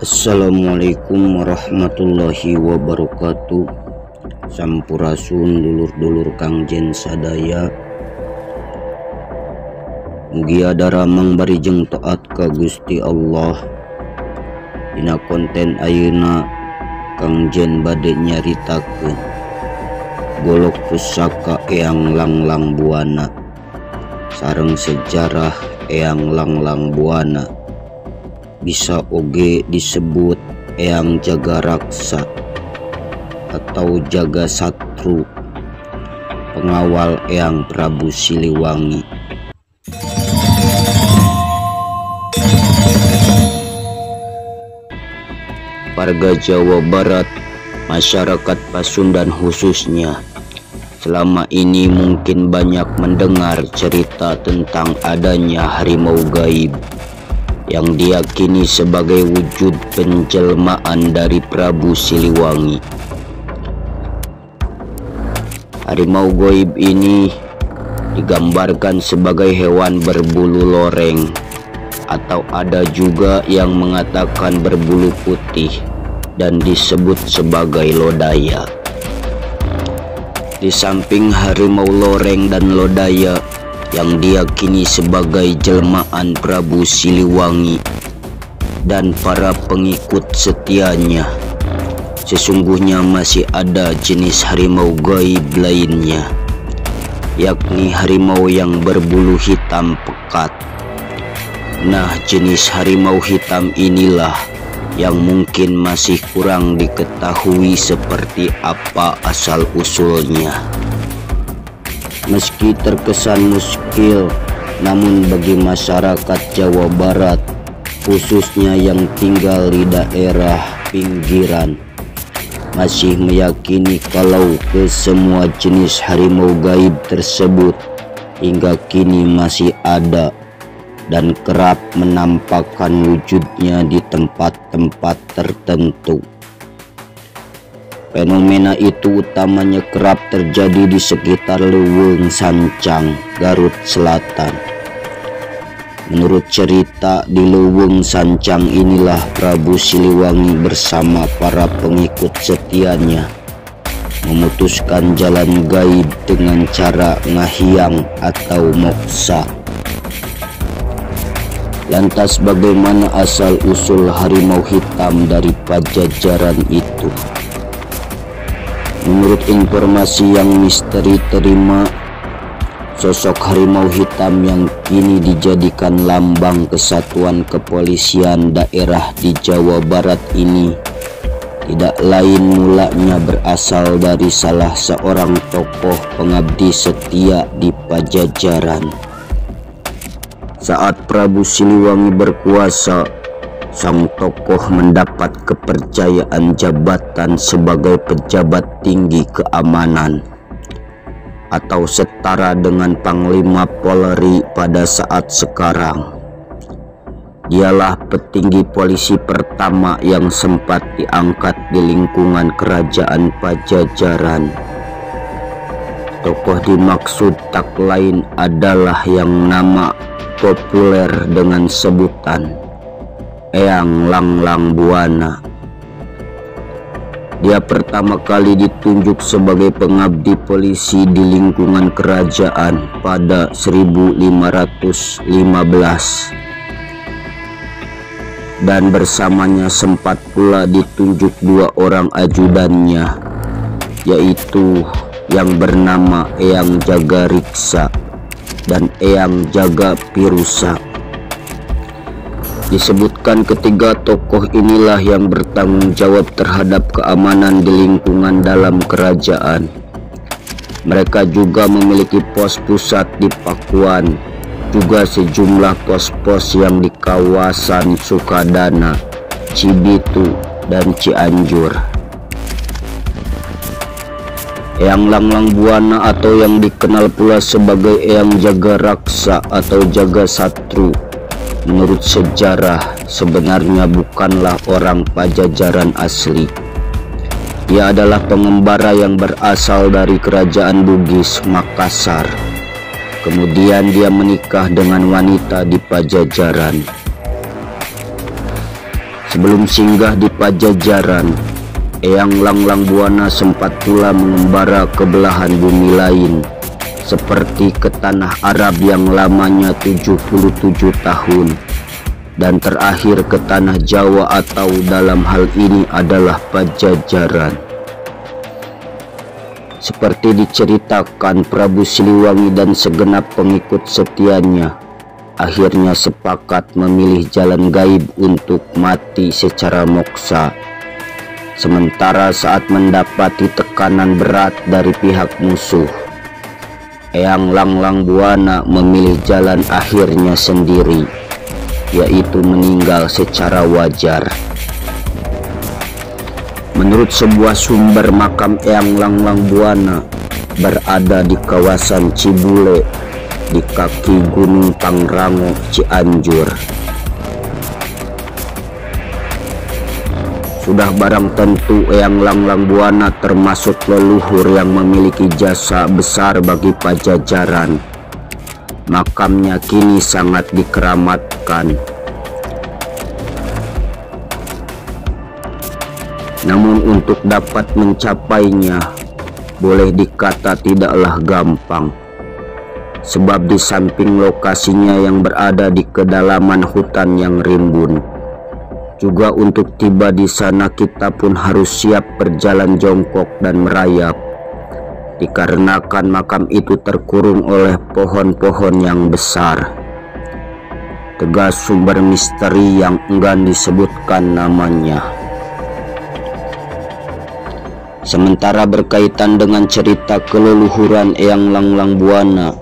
Assalamualaikum warahmatullahi wabarakatuh. Sampurasun dulur-dulur Kang Jen sadaya. Mugi daramang barijeng taat ka Gusti Allah. Dina konten ayeuna Kang Jen bade nyaritakeun golok pusaka Eyang Langlang Buana sareng sejarah Eyang Langlang Buana, bisa oge disebut Eyang Jaga Raksa atau Jaga Satru, pengawal Eyang Prabu Siliwangi. Warga Jawa Barat, masyarakat Pasundan khususnya, selama ini mungkin banyak mendengar cerita tentang adanya harimau gaib yang diyakini sebagai wujud penjelmaan dari Prabu Siliwangi. Harimau gaib ini digambarkan sebagai hewan berbulu loreng, atau ada juga yang mengatakan berbulu putih dan disebut sebagai lodaya. Di samping harimau loreng dan lodaya yang diyakini sebagai jelmaan Prabu Siliwangi dan para pengikut setianya, sesungguhnya masih ada jenis harimau gaib lainnya, yakni harimau yang berbulu hitam pekat. Nah, jenis harimau hitam inilah yang mungkin masih kurang diketahui seperti apa asal-usulnya. Meski terkesan muskil, namun bagi masyarakat Jawa Barat, khususnya yang tinggal di daerah pinggiran, masih meyakini kalau kesemua jenis harimau gaib tersebut hingga kini masih ada dan kerap menampakkan wujudnya di tempat-tempat tertentu. Fenomena itu utamanya kerap terjadi di sekitar Leuweung Sancang, Garut Selatan. Menurut cerita, di Leuweung Sancang inilah Prabu Siliwangi bersama para pengikut setianya memutuskan jalan gaib dengan cara ngahiang atau moksa. Lantas bagaimana asal-usul harimau hitam dari Pajajaran itu? Menurut informasi yang misteri terima, sosok harimau hitam yang kini dijadikan lambang kesatuan kepolisian daerah di Jawa Barat ini tidak lain mulanya berasal dari salah seorang tokoh pengabdi setia di Pajajaran. Saat Prabu Siliwangi berkuasa, sang tokoh mendapat kepercayaan jabatan sebagai pejabat tinggi keamanan atau setara dengan Panglima Polri pada saat sekarang. Dialah petinggi polisi pertama yang sempat diangkat di lingkungan kerajaan Pajajaran. Tokoh dimaksud tak lain adalah yang nama populer dengan sebutan Eyang Langlang Buana. Dia pertama kali ditunjuk sebagai pengabdi polisi di lingkungan kerajaan pada 1515 dan bersamanya sempat pula ditunjuk dua orang ajudannya, yaitu yang bernama Eyang Jaga Riksa dan Eyang Jaga Pirusa. Disebutkan ketiga tokoh inilah yang bertanggung jawab terhadap keamanan di lingkungan dalam kerajaan. Mereka juga memiliki pos pusat di Pakuan, juga sejumlah pos-pos yang di kawasan Sukadana, Cibitu, dan Cianjur. Eyang Langlang Buana atau yang dikenal pula sebagai Eyang Jaga Raksa atau Jaga Satru, menurut sejarah sebenarnya bukanlah orang Pajajaran asli. Dia adalah pengembara yang berasal dari kerajaan Bugis Makassar. Kemudian dia menikah dengan wanita di Pajajaran. Sebelum singgah di Pajajaran, Eyang Langlang Buana sempat pula mengembara ke belahan bumi lain, seperti ke tanah Arab yang lamanya 77 tahun, dan terakhir ke tanah Jawa atau dalam hal ini adalah Pajajaran. Seperti diceritakan, Prabu Siliwangi dan segenap pengikut setianya akhirnya sepakat memilih jalan gaib untuk mati secara moksa. Sementara saat mendapati tekanan berat dari pihak musuh, Eyang Langlang Buana memilih jalan akhirnya sendiri, yaitu meninggal secara wajar. Menurut sebuah sumber, makam Eyang Langlang Buana berada di kawasan Cibule di kaki Gunung Pangrango, Cianjur. Sudah barang tentu Eyang Langlang Buana termasuk leluhur yang memiliki jasa besar bagi Pajajaran. Makamnya kini sangat dikeramatkan. Namun untuk dapat mencapainya boleh dikata tidaklah gampang, sebab di samping lokasinya yang berada di kedalaman hutan yang rimbun, juga untuk tiba di sana kita pun harus siap berjalan jongkok dan merayap, dikarenakan makam itu terkurung oleh pohon-pohon yang besar. Tegas sumber misteri yang enggan disebutkan namanya. Sementara berkaitan dengan cerita keleluhuran Eyang Langlang Buana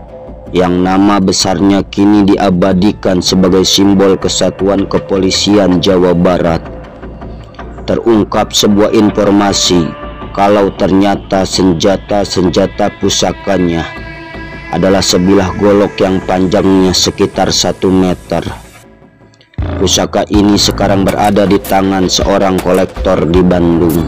yang nama besarnya kini diabadikan sebagai simbol kesatuan kepolisian Jawa Barat, terungkap sebuah informasi kalau ternyata senjata pusakanya adalah sebilah golok yang panjangnya sekitar 1 meter. Pusaka ini sekarang berada di tangan seorang kolektor di Bandung.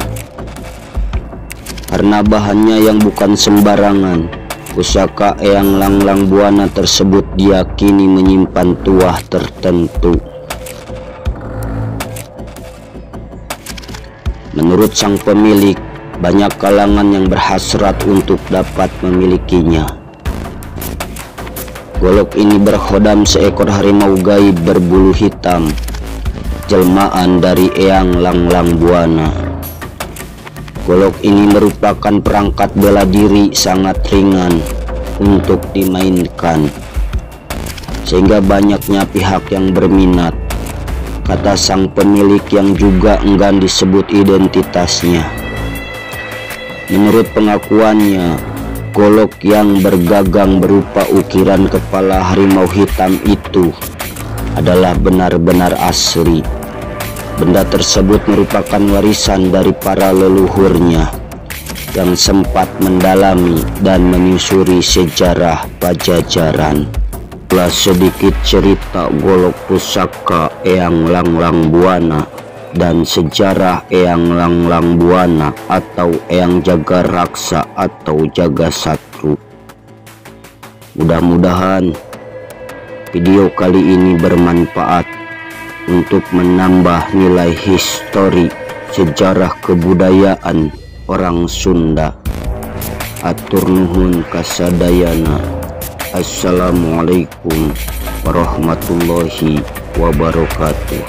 Karena bahannya yang bukan sembarangan, pusaka Eyang Langlang Buana tersebut diyakini menyimpan tuah tertentu. Menurut sang pemilik, banyak kalangan yang berhasrat untuk dapat memilikinya. Golok ini berkhodam seekor harimau gaib berbulu hitam, jelmaan dari Eyang Langlang Buana. Golok ini merupakan perangkat bela diri sangat ringan untuk dimainkan, sehingga banyaknya pihak yang berminat, kata sang pemilik yang juga enggan disebut identitasnya. Menurut pengakuannya, golok yang bergagang berupa ukiran kepala harimau hitam itu adalah benar-benar asli. Benda tersebut merupakan warisan dari para leluhurnya yang sempat mendalami dan menyusuri sejarah Pajajaran. Telah sedikit cerita golok pusaka Eyang Langlang Buana dan sejarah Eyang Langlang Buana atau Eyang Jagaraksa atau Jagasatru. Mudah-mudahan video kali ini bermanfaat untuk menambah nilai histori sejarah kebudayaan orang Sunda. Atur nuhun kasadayana. Assalamualaikum warahmatullahi wabarakatuh.